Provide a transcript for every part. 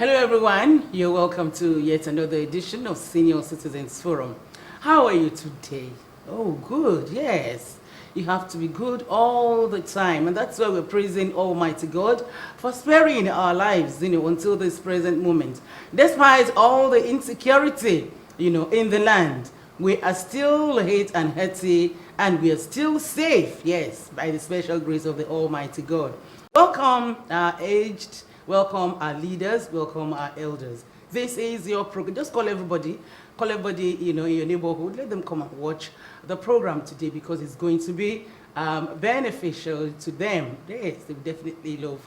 Hello everyone, you're welcome to yet another edition of Senior Citizens Forum. How are you today? Oh, good, yes. You have to be good all the time, and that's why we're praising Almighty God for sparing our lives, until this present moment. Despite all the insecurity, in the land, we are still hate and healthy, and we are still safe, yes, by the special grace of the Almighty God. Welcome our aged, welcome our leaders, welcome our elders. This is your program. Just call everybody, in your neighborhood. Let them come and watch the program today because it's going to be beneficial to them. Yes, they definitely love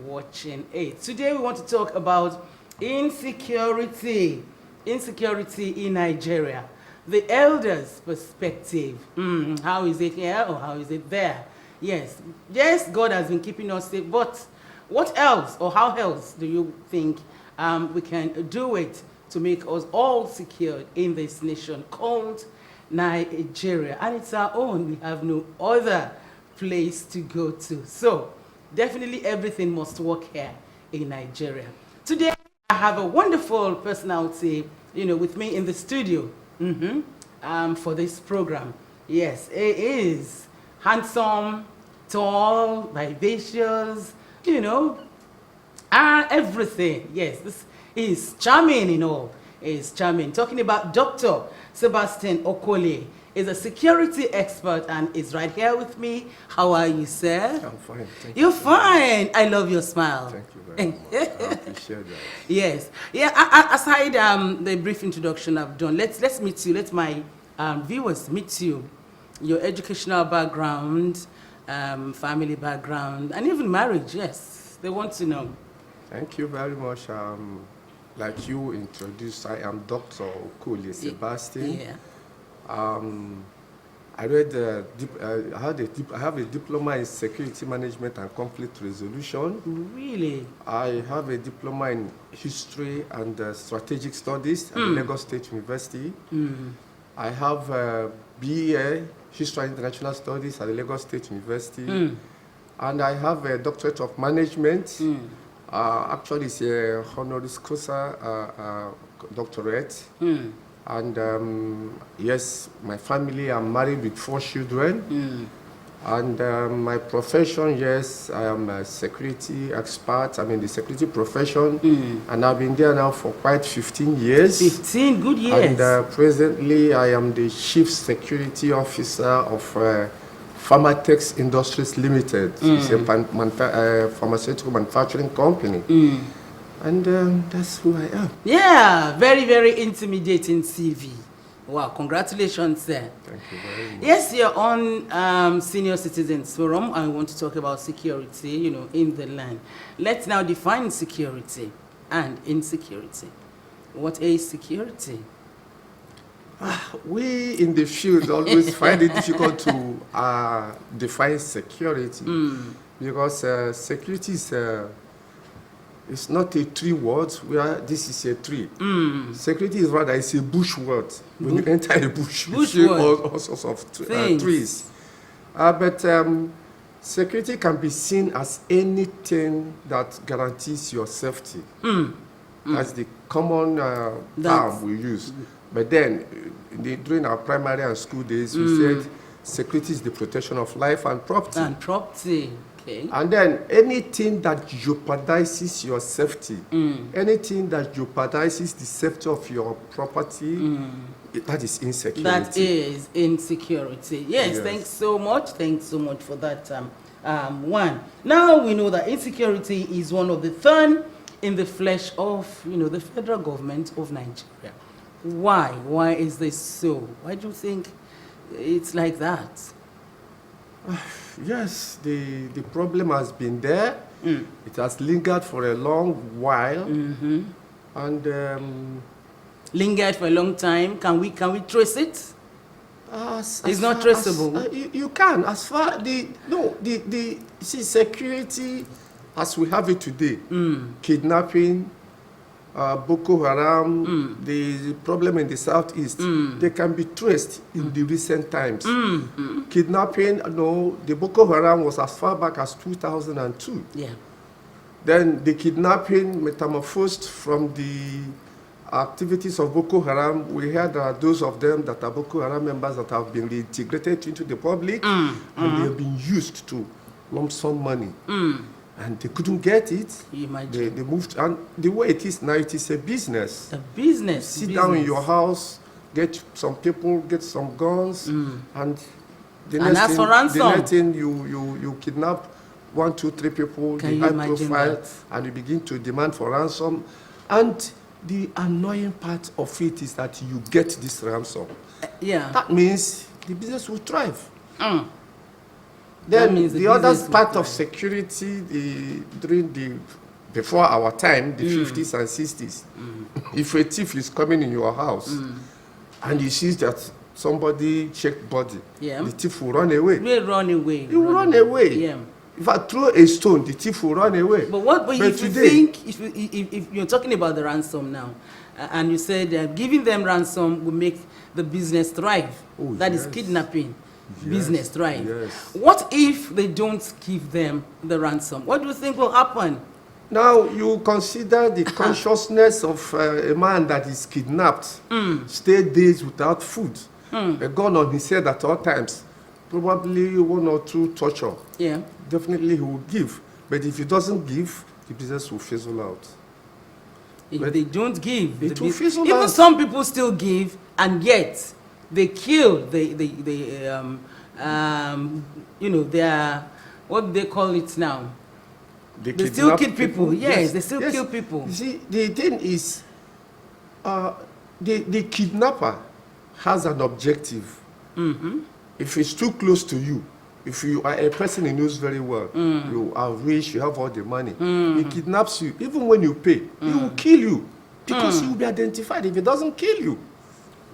watching it. Today we want to talk about insecurity in Nigeria. The elders' perspective. How is it here or how is it there? Yes, God has been keeping us safe, but what else or how else do you think we can do it to make us all secure in this nation called Nigeria? And it's our own. We have no other place to go to. So definitely everything must work here in Nigeria. Today I have a wonderful personality, with me in the studio for this program. Yes, it is handsome, tall, vivacious, everything. Yes, this is charming in all. Is charming. Talking about Dr. Sebastian Okole, is a security expert and is right here with me. How are you, sir? I'm fine. Thank You're you. fine. I love your smile. Thank you very much. I appreciate that. Yes. Yeah. Aside the brief introduction I've done, let's meet you. Let my viewers meet you. Your educational background, family background, and even marriage. Yes, they want to know. Thank you very much. Like you introduced, I am Dr. Okole Sebastian. Yeah. I read I have a diploma in security management and conflict resolution. Really? I have a diploma in history and strategic studies at Lagos State University. I have a BA history and international studies at the Lagos State University. And I have a doctorate of management. Actually, it's a honoris causa doctorate. And yes, my family, I'm married with 4 children. And my profession, yes, I am a security expert. I'm in the security profession. And I've been there now for quite 15 years. 15 good years. And presently, I am the Chief Security Officer of Pharmatex Industries Limited. It's a pharmaceutical manufacturing company. And that's who I am. Yeah, very, very intimidating CV. Wow, congratulations, sir. Thank you very much. Yes, you're on Senior Citizens Forum. I want to talk about security, in the land. Let's now define security and insecurity. What is security? We in the field always find it difficult to define security because security is it's not a tree word where this is a tree. Security is rather it's a bush word. When you enter a bush, you see all sorts of trees. But security can be seen as anything that guarantees your safety. That's the common term we use. But then, during our primary and school days, we said security is the protection of life and property. And property, okay. And then anything that jeopardizes your safety, anything that jeopardizes the safety of your property, that is insecurity. That is insecurity. Yes, thanks so much. Thanks so much for that one. Now we know that insecurity is one of the thorn in the flesh of, the federal government of Nigeria. Why? Why is this so? Why do you think it's like that? Yes, the problem has been there. It has lingered for a long while. And lingered for a long time. Can we trace it? It's not traceable. You can. As far the security as we have it today, kidnapping, Boko Haram, the problem in the southeast, they can be traced in the recent times. Kidnapping, the Boko Haram was as far back as 2002. Yeah. Then the kidnapping metamorphosed from the activities of Boko Haram. We heard that those of them that are Boko Haram members that have been reintegrated into the public, and they have been used to lump sum money. And they couldn't get it. They moved, and the way it is now, it is a business. A business. Sit down in your house, get some people, get some guns, and the next thing you kidnap 1, 2, 3 people, the high profile, and you begin to demand for ransom. And the annoying part of it is that you get this ransom. That means the business will thrive. Then the other part of security, before our time, the 50s and 60s, if a thief is coming in your house and he sees that somebody checked body, the thief will run away. He will run away. If I throw a stone, the thief will run away. But if you think, if you're talking about the ransom now, and you said giving them ransom will make the business thrive, that is kidnapping. Business thrive. What if they don't give them the ransom? What do you think will happen? Now you consider the consciousness of a man that is kidnapped, stay days without food, a gun on his head at all times, probably 1 or 2 torture. Definitely he will give. But if he doesn't give, the business will fizzle out. If they don't give, it will fizzle out. Even some people still give, and yet they kill you know, they are, what they call it now? They still kill people. Yes, they still kill people. You see, the thing is, the kidnapper has an objective. If it's too close to you, if you are a person he knows very well, you are rich, you have all the money, he kidnaps you. Even when you pay, he will kill you because he will be identified if he doesn't kill you.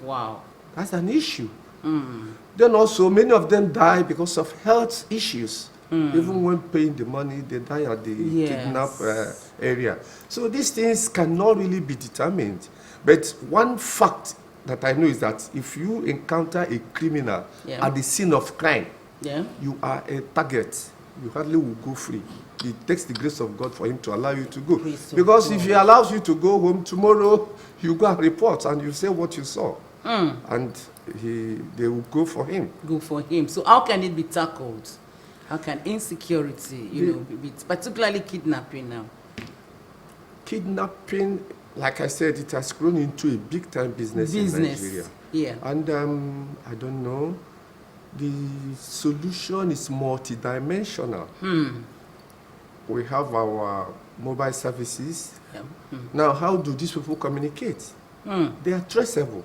Wow. That's an issue. Then also, many of them die because of health issues. Even when paying the money, they die at the kidnap area. So these things cannot really be determined. But one fact that I know is that if you encounter a criminal at the scene of crime, you are a target. You hardly will go free. It takes the grace of God for him to allow you to go. Because if he allows you to go home tomorrow, you go and report and you say what you saw. And they will go for him. Go for him. So how can it be tackled? How can insecurity, be particularly kidnapping now? Kidnapping, like I said, it has grown into a big-time business in Nigeria. And I don't know, the solution is multidimensional. We have our mobile services. Now, how do these people communicate? They are traceable.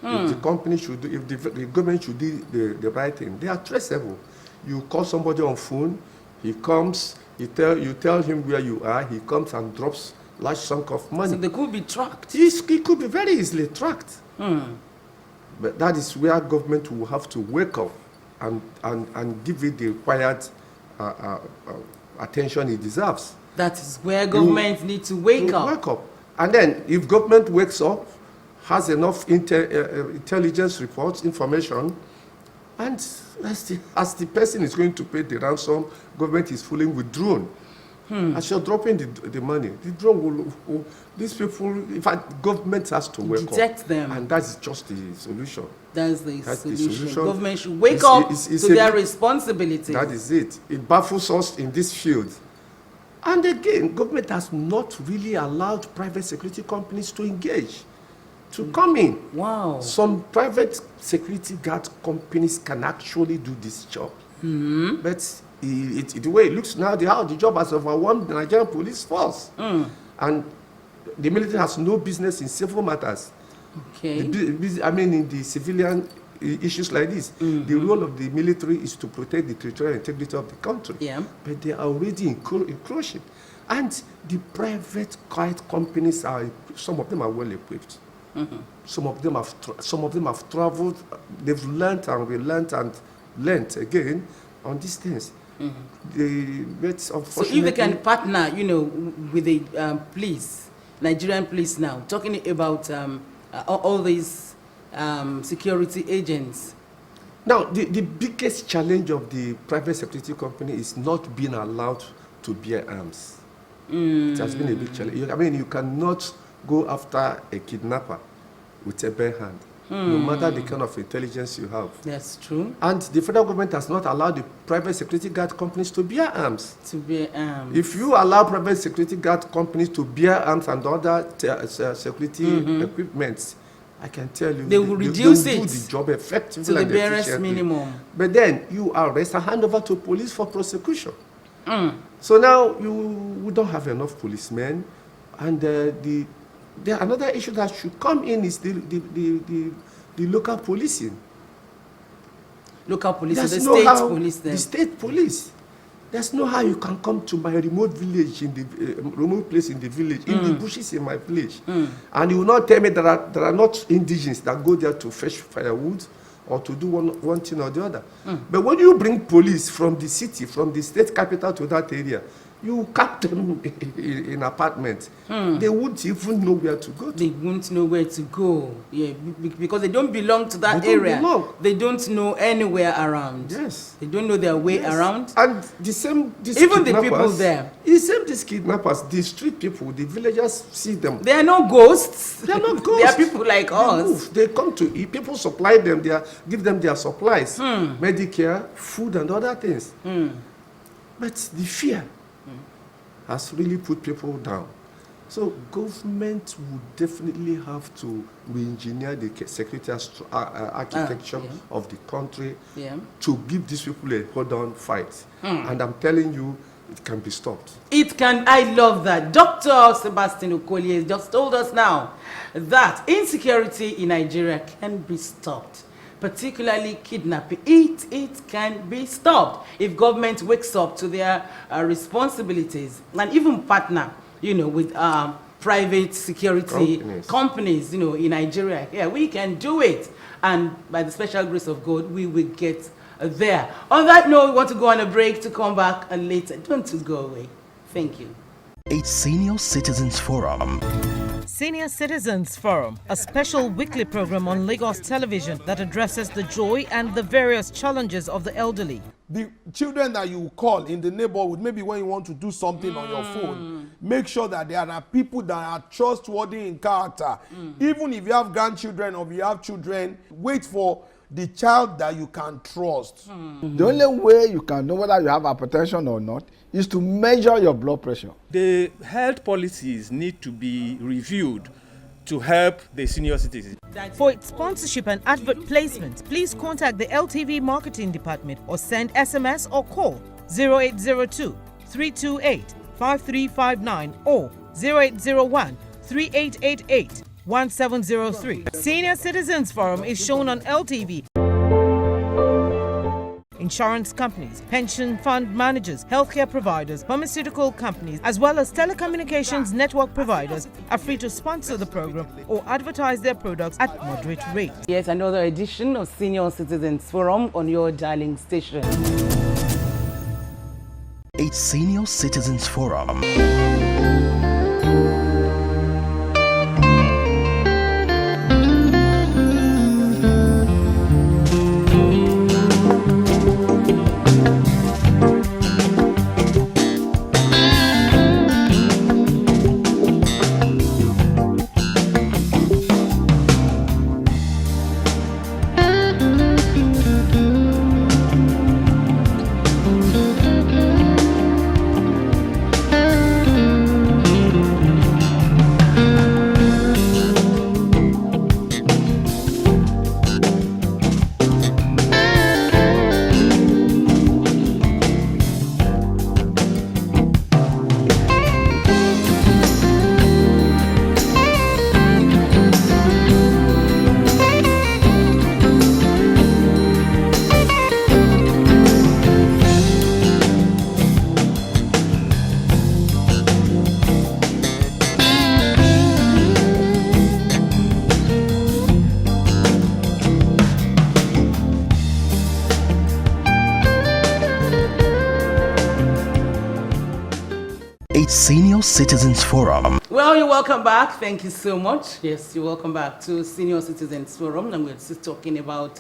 If the company should do, if the government should do the right thing, they are traceable. You call somebody on phone, he comes, you tell him where you are, he comes and drops large chunk of money. So they could be tracked. It could be very easily tracked. But that is where government will have to wake up and give it the required attention it deserves. That is where government needs to wake up. And then if government wakes up, has enough intelligence reports, information, and as the person is going to pay the ransom, government is fooling with drone. As you're dropping the money, the drone will these people, in fact, government has to wake detect up. them. And that's just the solution. That's the solution. Government should wake up to their responsibility. That is it. It baffles us in this field. And again, government has not really allowed private security companies to engage, to come in. Wow. Some private security guard companies can actually do this job. But the way it looks now, the job has overwhelmed the Nigerian police force. And the military has no business in civil matters. Okay. In the civilian issues like this, the role of the military is to protect the territorial integrity of the country. But they are already encroaching. And the private quiet companies some of them are well equipped. Some of them have traveled. They've learned and relearned and learned again on these things. So if they can partner, with the police, Nigerian police now, talking about all these security agents. Now, the biggest challenge of the private security company is not being allowed to bear arms. It has been a big challenge. I mean, you cannot go after a kidnapper with a bare hand, no matter the kind of intelligence you have. That's true. And the federal government has not allowed the private security guard companies to bear arms. If you allow private security guard companies to bear arms and other security equipment, I can tell you, they will reduce they it do the job effectively to the and barest efficiently. minimum. But then you arrest and hand over to police for prosecution. So now we don't have enough policemen, and another issue that should come in is the local policing. Local police, There's the no state how, police then. The state police. There's no how you can come to my remote village in the remote place in the village, in the bushes in my village, and you will not tell me there are not indigenes that go there to fetch firewood or to do one thing or the other. But when you bring police from the city, from the state capital to that area, you cap them in apartments. They won't even know where to go to. They won't know where to go. Yeah, because they don't belong to that area. They don't know anywhere around. Yes. They don't know their way around. And these even the people there. These kidnappers, the street people, the villagers see them. They are not ghosts. They are not ghosts. They are people like us. Move. They come to eat. People supply them. Give them their supplies, Medicare, food, and other things. But the fear has really put people down. So government would definitely have to re-engineer the security architecture of the country to give these people a hold-on fight. And I'm telling you, it can be stopped. It can. I love that. Dr. Sebastian Okolie just told us now that insecurity in Nigeria can be stopped. Particularly kidnapping, it can be stopped if government wakes up to their responsibilities and even partner, with private security companies, in Nigeria. Yeah, we can do it, and by the special grace of God, we will get there. On that note, we want to go on a break to come back later. Don't go away. Thank you. It's Senior Citizens Forum. Senior Citizens Forum, a special weekly program on Lagos television that addresses the joy and the various challenges of the elderly. The children that you call in the neighborhood, maybe when you want to do something on your phone, make sure that there are people that are trustworthy in character. Even if you have grandchildren or you have children, wait for the child that you can trust. The only way you can know whether you have hypertension or not is to measure your blood pressure. The health policies need to be reviewed to help the senior citizens. For its sponsorship and advert placement, please contact the LTV Marketing Department or send SMS or call 0802 328 5359 or 0801 3888 1703. Senior Citizens Forum is shown on LTV. Insurance companies, pension fund managers, healthcare providers, pharmaceutical companies, as well as telecommunications network providers are free to sponsor the program or advertise their products at moderate rates. Yes, another edition of Senior Citizens Forum on your dialing station. It's Senior Citizens Forum. Senior Citizens Forum. Well, you're welcome back. Thank you so much. Yes, you're welcome back to Senior Citizens Forum. And we're still talking about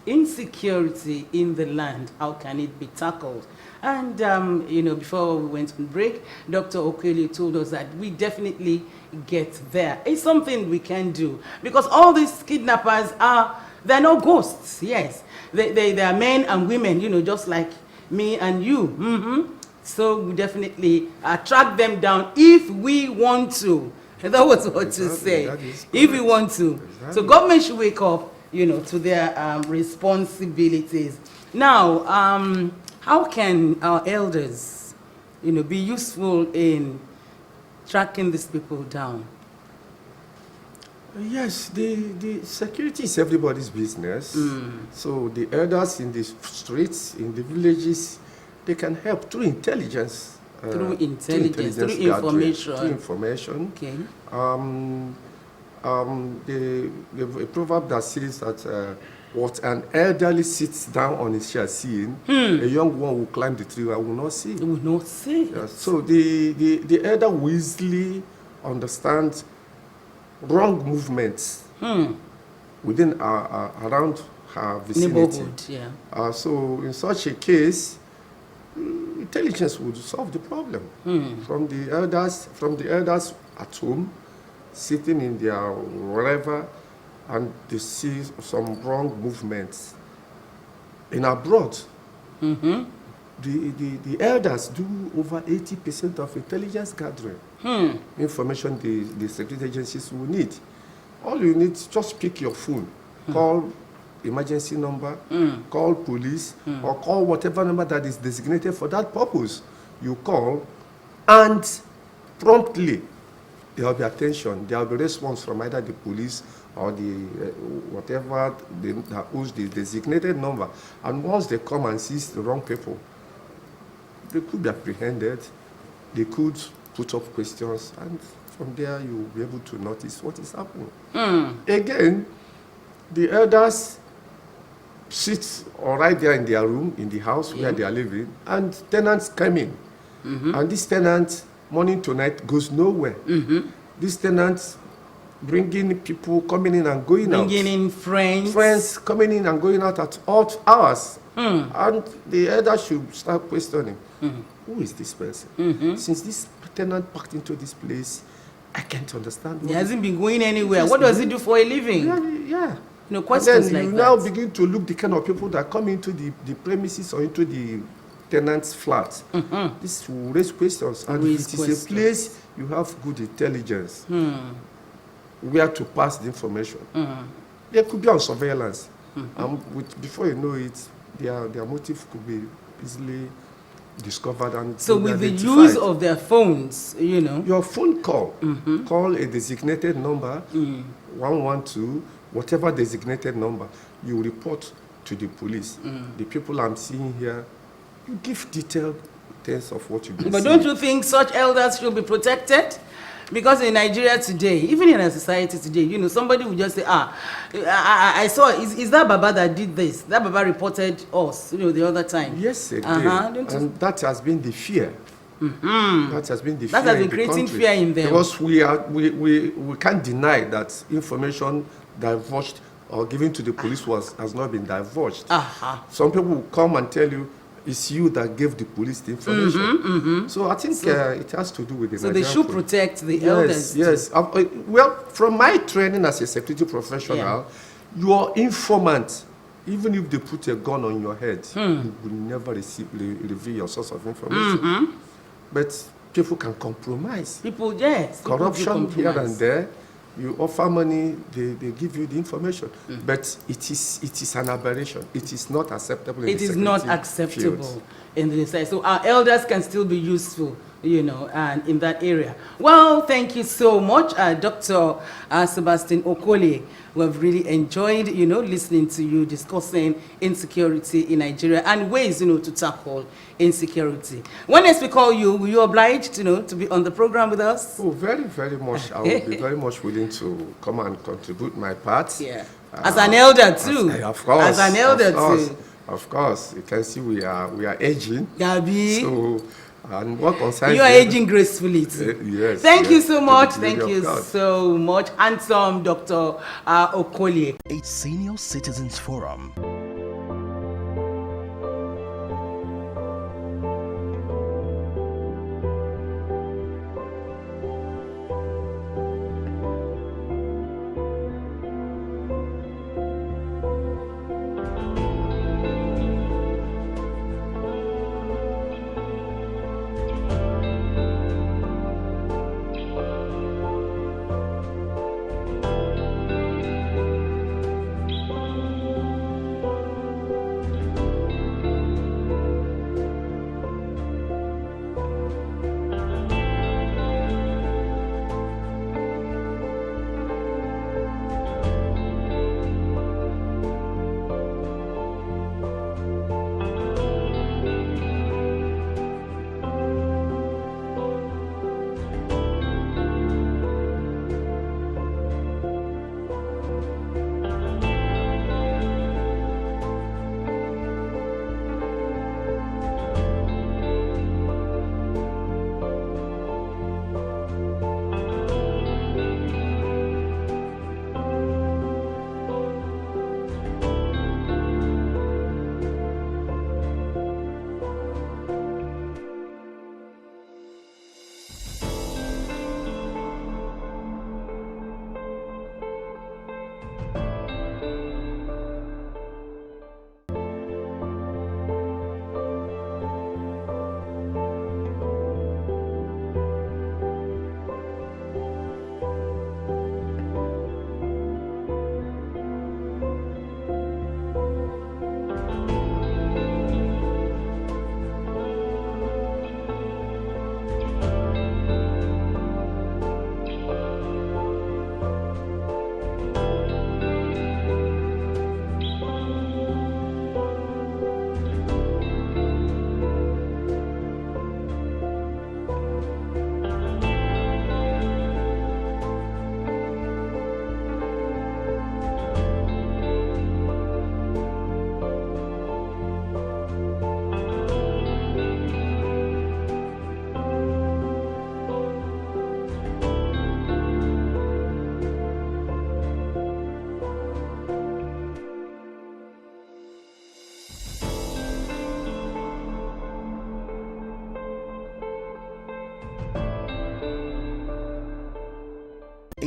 insecurity in the land, how can it be tackled? And, before we went on break, Dr. Okolie told us that we definitely get there. It's something we can do because all these kidnappers they're not ghosts, yes. They are men and women, just like me and you. So we definitely track them down if we want to. That was what to say. If we want to. Exactly. So government should wake up, to their responsibilities. Now, how can our elders, be useful in tracking these people down? Yes, the security is everybody's business. So the elders in the streets, in the villages, they can help through intelligence. Through information. Okay. The proverb that says that what an elderly sits down on his chair seeing, a young one will climb the tree and will not see. Will not see. Yeah, so the elder will easily understand wrong movements within around her vicinity. Neighborhood, yeah. So in such a case, intelligence would solve the problem. From the elders at home, sitting in their wherever, and they see some wrong movements. In abroad, the elders do over 80% of intelligence gathering. Information the security agencies will need. All you need is just pick your phone, call emergency number, call police, or call whatever number that is designated for that purpose. You call, and promptly there will be attention. There will be response from either the police or the whatever that owns the designated number. And once they come and seize the wrong people, they could be apprehended. They could put up questions, and from there you will be able to notice what is happening. Again, the elders sit right there in their room, in the house where they are living, and tenants come in. And this tenant, morning to night, goes nowhere. This tenant bringing people coming in and going out. Bringing in friends. Friends coming in and going out at odd hours. And the elder should start questioning, who is this person? Since this tenant packed into this place, I can't understand. He hasn't been going anywhere. What does he do for a living? Yeah. Questions and then like you now begin to look the kind of people that come into the premises or into the tenant's flat. This will raise questions. And it is a place you have good intelligence where to pass the information. There could be on surveillance. And before you know it, their motive could be easily discovered and so with the use of their phones, your phone call, call a designated number, 112, whatever designated number, you report to the police. The people I'm seeing here, you give detailed details of what you do. But don't you think such elders should be protected? Because in Nigeria today, even in our society today, somebody will just say, I saw, is that Baba that did this? That Baba reported us, the other time. Yes, it did. And that has been the fear. That has been the fear. That has been creating fear in them. Because we can't deny that information divulged or given to the police has not been divulged. Some people will come and tell you, it's you that gave the police the information. So I think it has to do with the Nigerian they should protect the elders. Yes. Well, from my training as a security professional, your informant, even if they put a gun on your head, you will never reveal your source of information. But people can compromise. Corruption here and there. You offer money, they give you the information. But it is an aberration. It is not acceptable in the security field. In the society. So our elders can still be useful, and in that area. Well, thank you so much, Dr. Sebastian Okolie. We've really enjoyed, listening to you discussing insecurity in Nigeria and ways, to tackle insecurity. When next we call you, will you oblige, to be on the program with us? Oh, very, very much. I will be very much willing to come and contribute my part. Yeah. As an elder too. Of course. As an elder too. Of course. You can see we are aging. Gabi. So, and what concerns you are aging gracefully too. Yes. Thank you so much. Thank you so much. Handsome Dr. Okolie. A Senior Citizens Forum.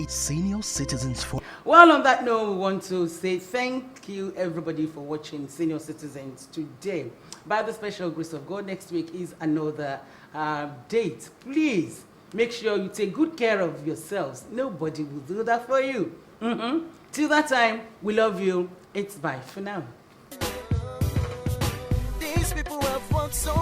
8 Senior Citizens Forum. Well, on that note, we want to say thank you, everybody, for watching Senior Citizens today. By the special grace of God, next week is another date. Please make sure you take good care of yourselves. Nobody will do that for you. Till that time, we love you. It's bye for now. These people have fought so